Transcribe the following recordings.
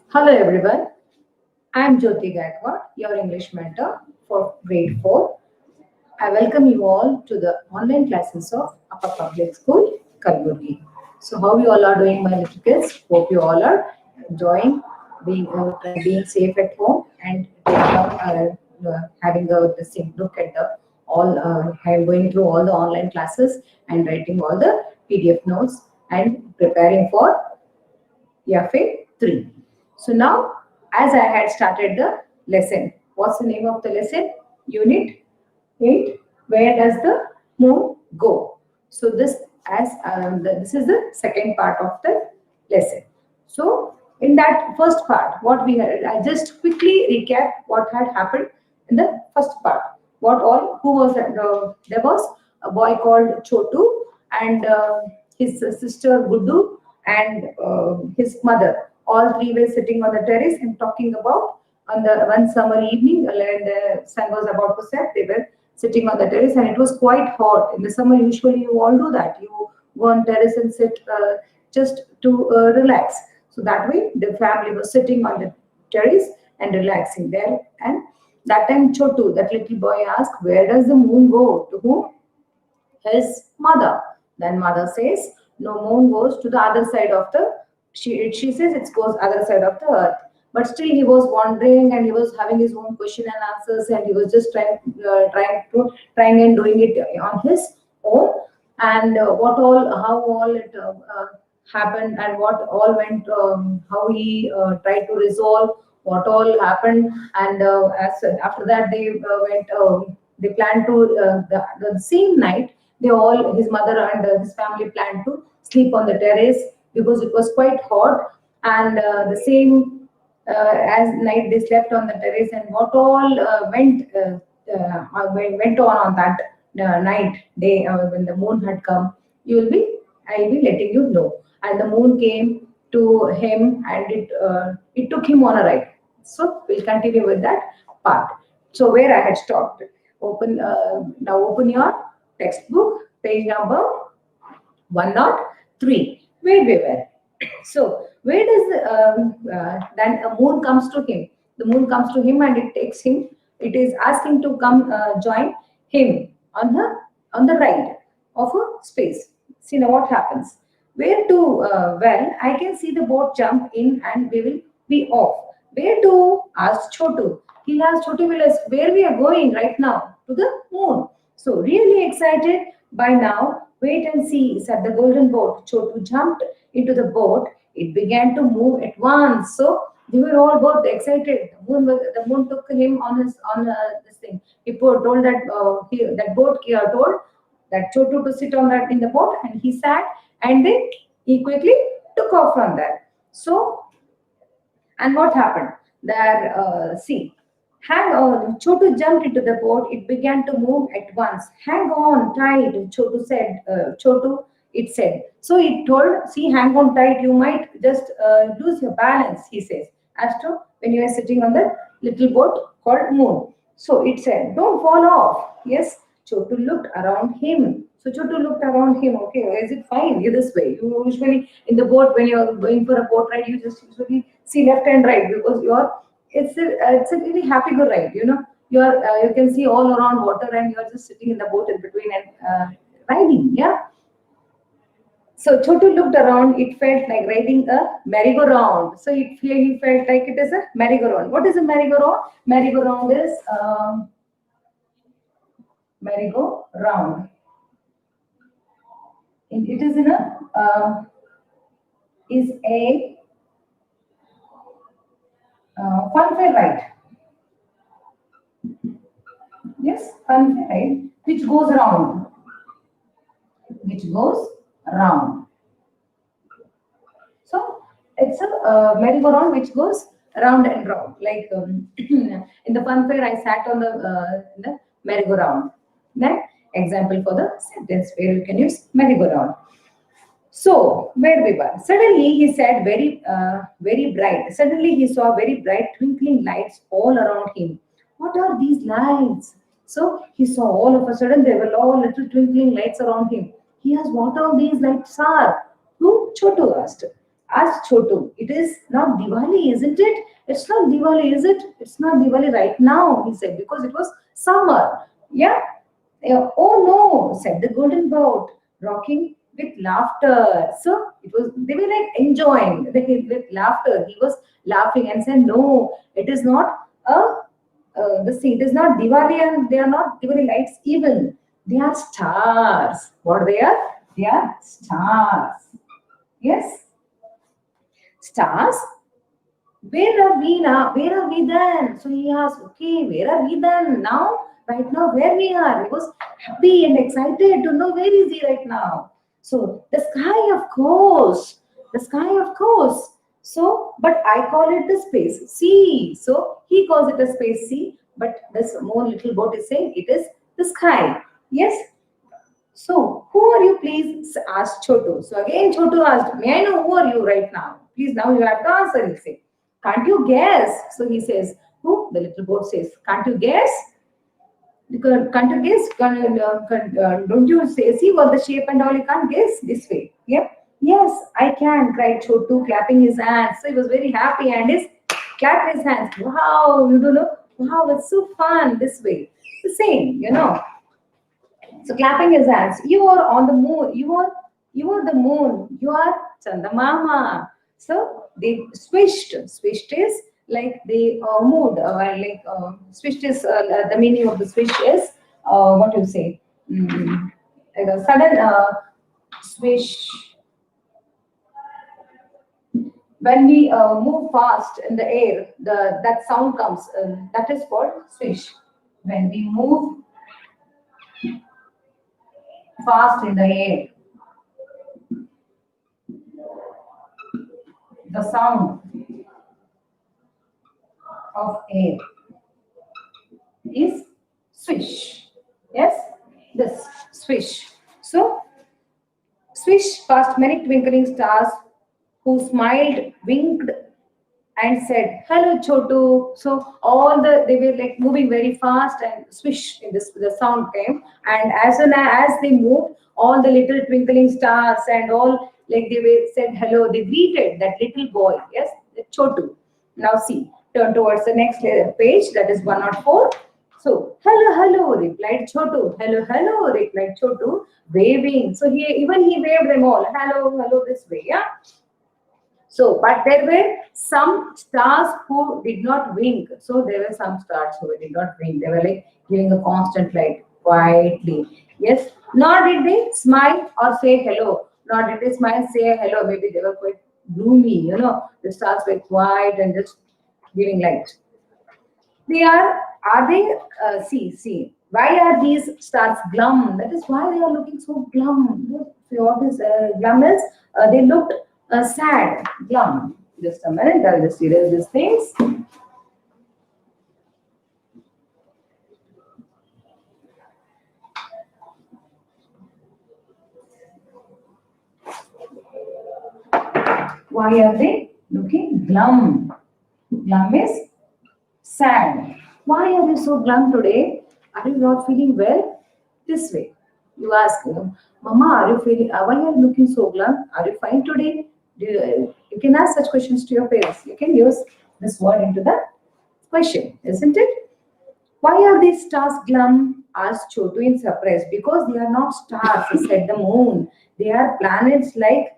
Hello everyone, I am Jyothi, your English mentor for grade 4. I welcome you all to the online classes of Upper Public School, Kalburgi. So how you all are doing, my little kids? Hope you all are enjoying being safe at home and having the same look at the all going through all the online classes and writing all the PDF notes and preparing for FA 3. So now, as I had started the lesson, what's the name of the lesson? Unit 8. Where does the moon go? So this is the second part of the lesson. So in that first part, what we had, I just quickly recap what had happened in the first part. What all? Who was that? There was a boy called Chotu and his sister Gudu and his mother. All three were sitting on the terrace and talking about on the one summer evening when the sun was about to set. They were sitting on the terrace and it was quite hot. In the summer, usually you all do that. You go on terrace and sit just to relax. So that way, the family was sitting on the terrace and relaxing there. And that time, Chotu, that little boy, asked, "Where does the moon go? To whom?" His mother. Then mother says, no, moon goes to the other side of the, she says it goes other side of the earth. But still he was wondering and he was having his own question and answers and he was just trying and doing it on his own. And how all it happened and what all went, how he tried to resolve what all happened. And after that they planned to, the same night, they all, his mother and his family planned to sleep on the terrace because it was quite hot. And the same as night they slept on the terrace, and what all went on that night day when the moon had come, I'll be letting you know. And the moon came to him and it took him on a ride. So we'll continue with that part. So where I had stopped. Open your textbook, page number 103, where we were. So where does then a moon comes to him? The moon comes to him and it takes him. It is asking to come join him on the ride of a space. See now what happens. Where to? Well, I can see the boat jump in and we will be off. Where to? Asked Chotu. He'll ask Chotu will ask where we are going right now, to the moon. So really excited by now. Wait and see, said the golden boat. Chotu jumped into the boat. It began to move at once. So they were all both excited. The moon took him on this thing. Told that that boat told that Chotu to sit on that in the boat, and he sat, and then he quickly took off from there. So, and what happened? There, see, hang on. Chotu jumped into the boat. It began to move at once. Hang on tight, Chotu said. It said. So it told, see, hang on tight. You might just lose your balance, he says. As to when you are sitting on the little boat called moon. So it said, don't fall off. Yes, Chotu looked around him. So Chotu looked around him. Okay, is it fine? You this way. You usually in the boat when you're going for a boat ride, you just usually see left and right because it's a really happy go ride. You know, you can see all around water and you're just sitting in the boat in between and riding. Yeah. So Chotu looked around. It felt like riding a merry-go-round. So he felt like it is a merry-go-round. What is a merry-go-round? Merry-go-round is merry-go-round. It is in a funfair ride. Yes, funfair ride which goes around. So it's a merry-go-round which goes round and round. Like in the fun fair, I sat on the merry-go-round. Then example for the sentence where you can use merry-go-round. So where we were. Suddenly he said very bright. Suddenly he saw very bright twinkling lights all around him. What are these lights? So he saw all of a sudden there were all little twinkling lights around him. He asked, what all these lights are? Who? Chotu asked. asked Chotu, it is not Diwali, isn't it? It's not Diwali, is it? It's not Diwali right now, he said, because it was summer. Yeah. Yeah. Oh no, said the golden boat, rocking with laughter. So it was, they were like enjoying with laughter. He was laughing and said, no, it is not the see, it is not Diwali and they are not Diwali lights even. They are stars. What they are? They are stars. Yes, stars. Where are we now? Where are we then? So he asked, okay, where are we then now? Right now, where we are? He was happy and excited to know where is he right now. So the sky, of course. The sky, of course. So, but I call it the space sea. So he calls it a space sea. But this more little boat is saying it is the sky. Yes. So, who are you, please? Asked Chotu. So again, Chotu asked, may I know who are you right now? Please, now you have to answer. He'll say, can't you guess? So he says, who? The little boy says, can't you guess? Because can't you guess? Don't you say, see what the shape and all? You can't guess this way. Yep. Yes, I can, cried Chotu, clapping his hands. So he was very happy and his clapped his hands. Wow, you don't know? Wow, it's so fun this way. The same, you know. So clapping his hands. You are on the moon. You are the moon. You are Chandamama. So they swished. Swished is like they moved. Swished is the meaning of the swish is what you say. Like a sudden swish. When we move fast in the air, the that sound comes. That is called swish. When we move fast in the air, the sound of air is swish. Yes, this swish. So, swish past many twinkling stars who smiled, winked, and said, "Hello, Chotu." So all they were like moving very fast and swish in this the sound came. And as soon as they moved, all the little twinkling stars and all like they were said hello. They greeted that little boy. Yes, the Chotu. Now see, turn towards the next page. That is 104. So hello, hello, replied Chotu. Hello, hello, replied Chotu, waving. So he waved them all. Hello, hello, this way. Yeah. So, but there were some stars who did not wink. So there were some stars who did not wink. They were like giving a constant light quietly. Yes. Nor did they smile or say hello. Nor did they smile and say hello. Maybe they were quite gloomy. You know, the stars were quiet and just giving light. They are they, see, why are these stars glum? That is why they are looking so glum. What is glum is, they looked sad, glum. Just a minute, I'll just erase these things. Why are they looking glum? Glum is sad. Why are you so glum today? Are you not feeling well? This way. You ask them, Mama, are you feeling, why are you looking so glum? Are you fine today? You can ask such questions to your parents. You can use this word into the question, isn't it? Why are these stars glum? Asked Chotu in surprise. Because they are not stars, said the moon. They are planets like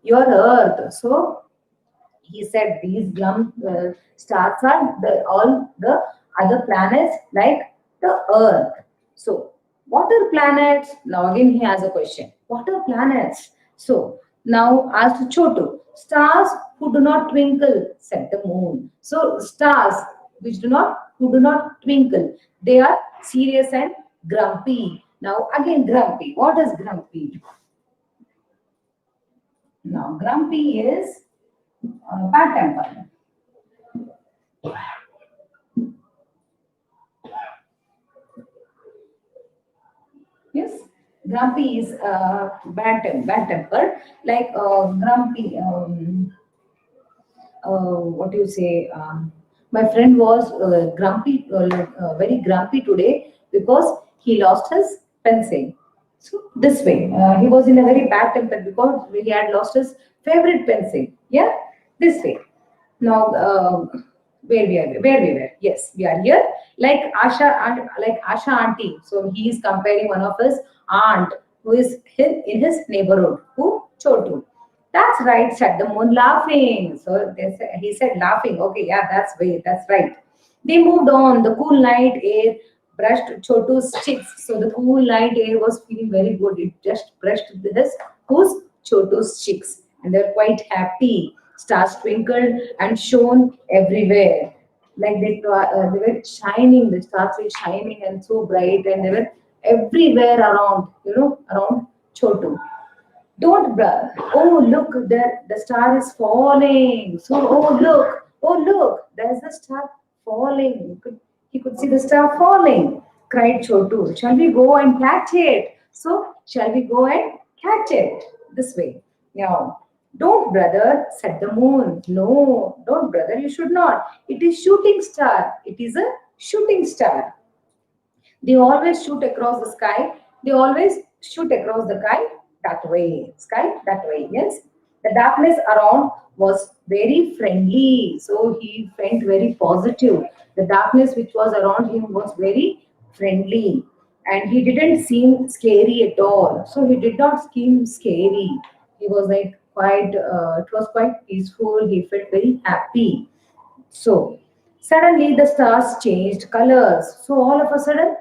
your earth. So he said these glum stars are all the other planets like the earth. So what are planets? Now again he has a question. What are planets? So now asked Chotu. Stars who do not twinkle, said the moon. So stars which do not who do not twinkle, they are serious and grumpy. Now again grumpy. What is grumpy? Now grumpy is bad temper. Yes, grumpy is bad temper. Like grumpy. What do you say? My friend was grumpy, very grumpy today because he lost his pencil. So this way, he was in a very bad temper because he had lost his Favorite pencil. Yeah, this way. Now, where we were? Yes, we are here. Like Asha auntie. So he is comparing one of his aunt who is in his neighborhood. Who? Chotu. That's right, said the moon, laughing. So he said, laughing. Okay, yeah, that's right. They moved on. The cool night air brushed Chotu's cheeks. So the cool night air was feeling very good. It just brushed his whose Chotu's cheeks, and they're quite happy. Stars twinkled and shone everywhere. Like they were shining. The stars were shining and so bright, and they were everywhere around. Around Chotu. Don't bruh. Oh, look, there the star is falling. So, oh, look, there's the star falling. He could see the star falling, cried Chotu. Shall we go and catch it? So, shall we go and catch it? This way. Now, don't, brother, said the moon. No, don't, brother, you should not. It is shooting star. It is a shooting star. They always shoot across the sky. They always shoot across the sky that way. Sky that way. Yes. The darkness around was very friendly. So he felt very positive. The darkness which was around him was very friendly. And he didn't seem scary at all. So he did not seem scary. He was like quite, it was quite peaceful. He felt very happy. So suddenly the stars changed colors. So all of a sudden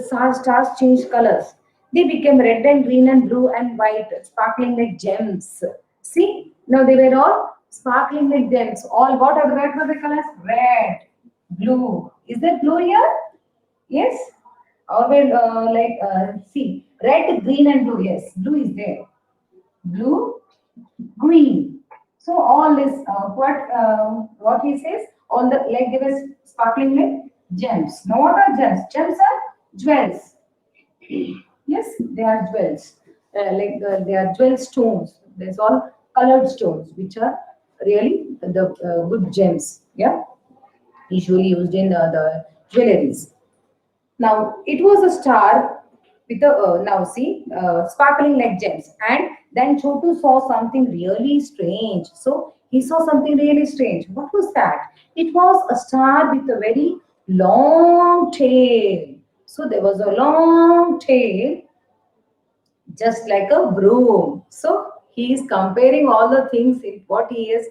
stars changed colors. They became red and green and blue and white, sparkling like gems. See, now they were all sparkling like gems. All what were the colors? Red, blue. Is there blue here? Yes. Or see, red, green, and blue. Yes, blue is there. Blue, green. So all this, what he says, all the like they were sparkling like gems. Now what are gems? Gems are jewels. Yes, they are jewels. They are jewel stones. There's all colored stones, which are really the good gems. Yeah, usually used in the jewelries. Now it was a star with a now see sparkling like gems, and then Chotu saw something really strange. So he saw something really strange. What was that? It was a star with a very long tail. So there was a long tail just like a broom. So he is comparing all the things in what he has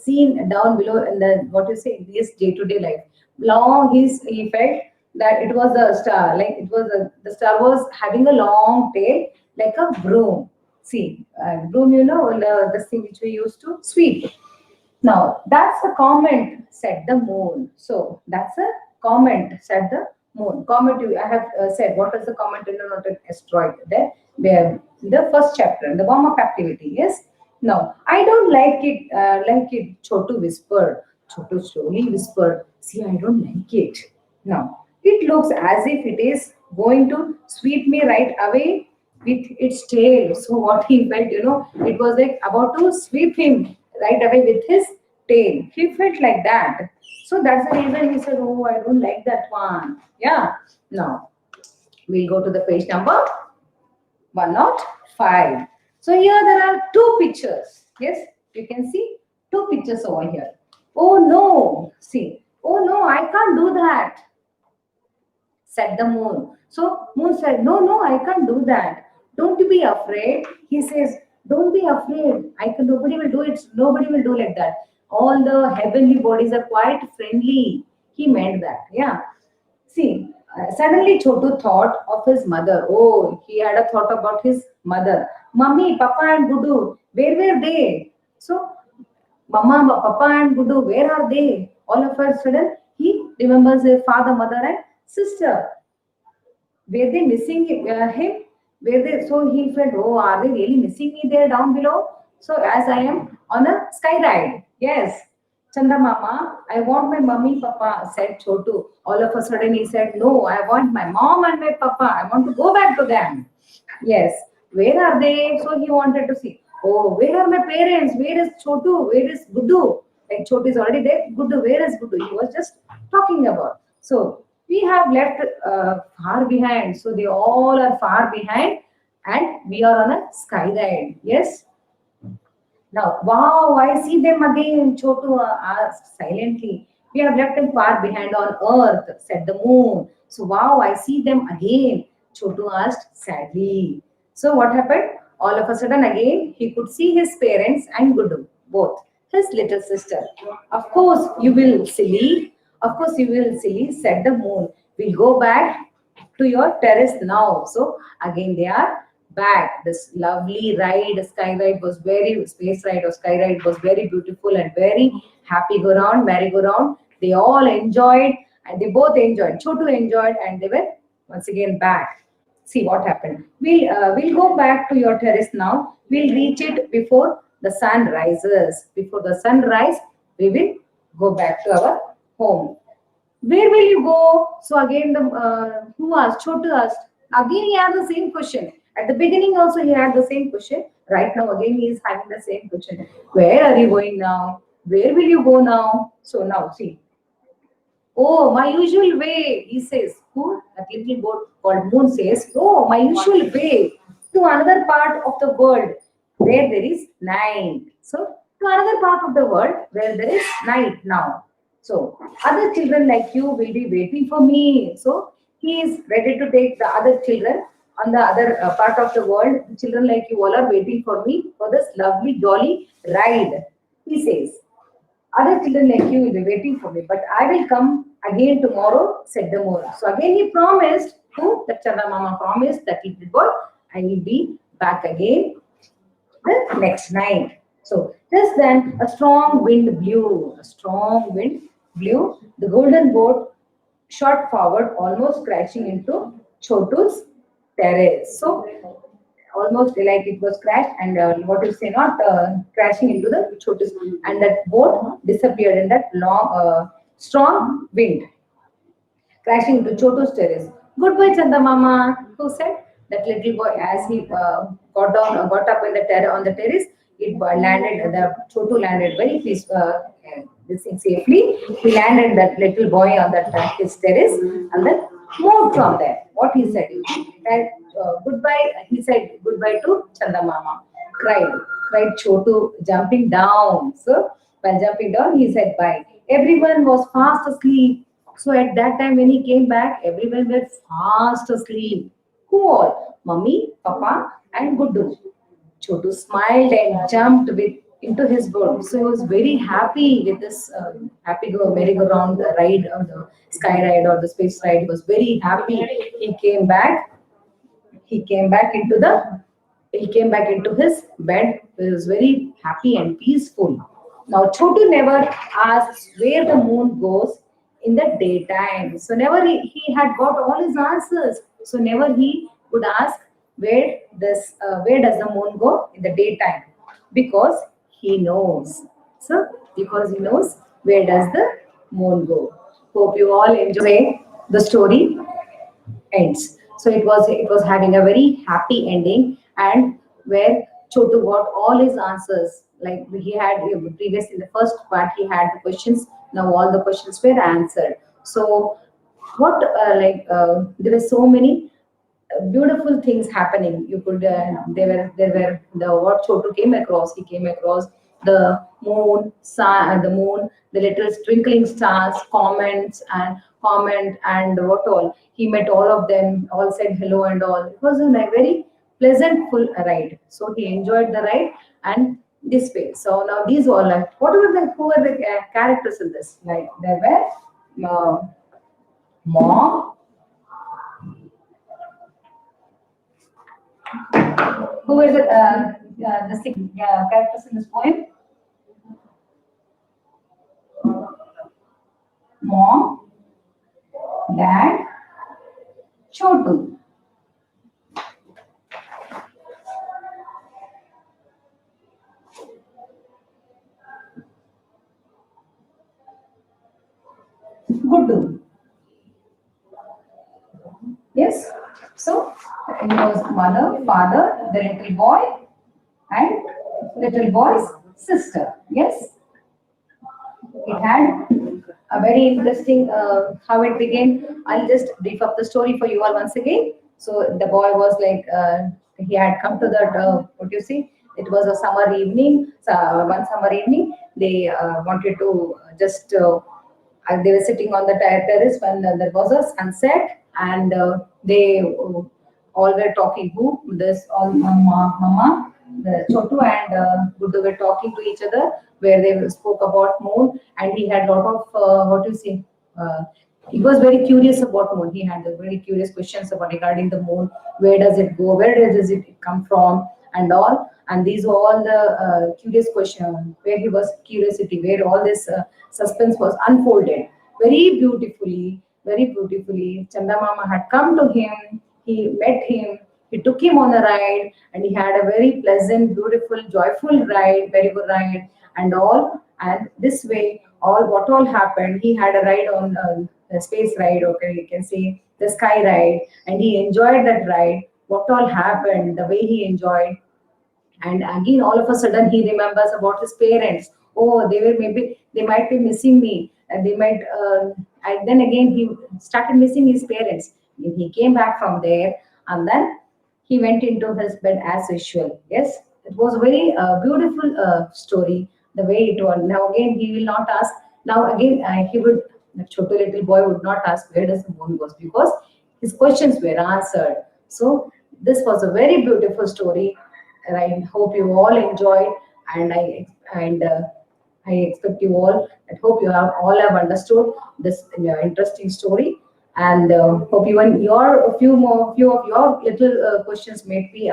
seen down below in the what you say in his day-to-day life. Long he felt that it was a star, like it was the star was having a long tail like a broom. See, broom, the thing which we used to sweep. Now, that's a comment, said the moon. So, that's a comment, said the moon. Comment, I have said, what is the comment in the noted asteroid? There, where the first chapter, the warm-up activity, yes? Now, I don't like it, Chotu whispered. Chotu slowly whispered, see, I don't like it. Now, it looks as if it is going to sweep me right away with its tail. So what he felt, it was like about to sweep him right away with his tail. He felt like that. So that's the reason he said, oh, I don't like that one. Yeah. Now, we'll go to the page number 105. So here there are two pictures. Yes, you can see two pictures over here. Oh no, see. Oh no, I can't do that, said the moon. So moon said, no, I can't do that. Don't be afraid. He says, don't be afraid. Nobody will do it. Nobody will do like that. All the heavenly bodies are quite friendly. He meant that. Yeah. See, suddenly Chotu thought of his mother. Oh, he had a thought about his mother. Mummy, Papa and Gudu, where were they? So Mama, Papa, and Gudu, where are they? All of a sudden, he remembers his father, mother, and sister. Were they missing him? Were they? So he felt, oh, are they really missing me there down below? So as I am on a sky ride, yes. Chanda Mama, I want my mummy, Papa, said Chotu. All of a sudden he said, no, I want my mom and my Papa. I want to go back to them. Yes. Where are they? So he wanted to see. Oh, where are my parents? Where is Chotu? Where is Gudu? Like Chotu is already there. Gudu, where is Gudu? He was just talking about. So we have left far behind. So they all are far behind, and we are on a sky ride. Yes. Now, wow, I see them again, Chotu asked silently. We have left them far behind on earth, said the moon. So, wow, I see them again, Chotu asked sadly. So, what happened? All of a sudden, again, he could see his parents and Gudu, both, his little sister. Of course, you will, silly. Of course, you will, silly, said the moon. We'll go back to your terrace now. So again they are back. This lovely ride, sky ride was very space ride or sky ride was very beautiful and very happy go round, merry go round. They all enjoyed and they both enjoyed. Chotu enjoyed and they were once again back. See what happened. We'll go back to your terrace now. We'll reach it before the sun rises. Before the sun rise, we will go back to our home. Where will you go? So again, the who asked? Chotu asked. Again, he had the same question. At the beginning, also he had the same question. Right now, again, he is having the same question. Where are you going now? Where will you go now? So now, see, oh, my usual way, he says. Who? That little boat called Moon says, oh, my usual way to another part of the world where there is night. So, to another part of the world where there is night now. So, other children like you will be waiting for me. So, he is ready to take the other children on the other part of the world. Children like you all are waiting for me for this lovely, jolly ride. He says. Other children like you will be waiting for me, but I will come again tomorrow, said the moon. So again he promised, who? The Chanda Mama promised that little boy, I will be back again the next night. So just then a strong wind blew, a strong wind blew. The golden boat shot forward, almost crashing into Chotu's terrace. So almost like it was crashed and what you say, not crashing into the Chotu's, and that boat disappeared in that long, strong wind crashing into Chotu's terrace. Goodbye, Chanda Mama, who said. That little boy, as he got up in the on the terrace, it landed. The Chotu landed very this thing safely. He landed that little boy on that his terrace, and then moved from there. What he said, that goodbye. He said goodbye to Chanda Mama. Cried, cried Chotu, jumping down. So while jumping down, he said bye. Everyone was fast asleep. So at that time, when he came back, everyone were fast asleep. Who all? Mummy, Papa, and Guddu. Chotu smiled and jumped into his boat. So he was very happy with this happy go merry-go-round ride or the sky ride or the space ride. He was very happy. He came back. He came back into the he came back into his bed. He was very happy and peaceful. Now, Chotu never asks where the moon goes in the daytime. So, never he had got all his answers. So, never he would ask where does the moon go in the daytime, because he knows. So, because he knows where does the moon go. Hope you all enjoy the story ends. So it was having a very happy ending, and where Chotu got all his answers. Like he had previous in the first part, he had the questions. Now all the questions were answered. So what there were so many beautiful things happening. You could there were the what Chotu came across. He came across the moon, sun, the moon, the little twinkling stars, comment and what all. He met all of them. All said hello and all. It was a very pleasant full ride. So he enjoyed the ride and this way. So now these all like what were the who were the characters in this? Like there were mom. Who is it? The six characters in this poem? Mom, Dad, Chotu. Guddu. Yes. So it was mother, father, the little boy, and little boy's sister. Yes. It had a very interesting how it began. I'll just brief up the story for you all once again. So the boy was like he had come to that what you see It was a summer evening. One summer evening, they wanted to just. They were sitting on the terrace when there was a sunset, and they all were talking. Who this all Mama, the Chotu and Guddu were talking to each other, where they spoke about moon, and he had a lot of what do you say. Uh, he was very curious about moon. He had very curious questions about regarding the moon. Where does it go? Where does it come from? And all. And these were all the curious questions where he was curiosity, where all this suspense was unfolded very beautifully, very beautifully. Chandamama had come to him. He met him. He took him on a ride, and he had a very pleasant, beautiful, joyful ride, very good ride, and all. And this way, all what all happened. He had a ride on a space ride, okay, you can say the sky ride, and he enjoyed that ride. What all happened, the way he enjoyed, and again all of a sudden he remembers about his parents. Oh, they were maybe they might be missing me, and they might and then again he started missing his parents. He came back from there, and then he went into his bed as usual. Yes, it was a very beautiful story, the way it was. Now again he will not ask. Now again he would, the Chotu little boy would not ask where does the moon goes, because his questions were answered. So this was a very beautiful story, and I hope you all enjoyed. And I expect you all. I hope you have all have understood this interesting story, and hope even your few of your little questions might be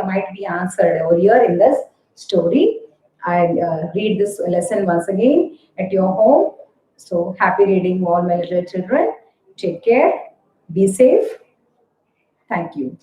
answered over here in this story. I read this lesson once again at your home. So happy reading, all my little children. Take care. Be safe. Thank you.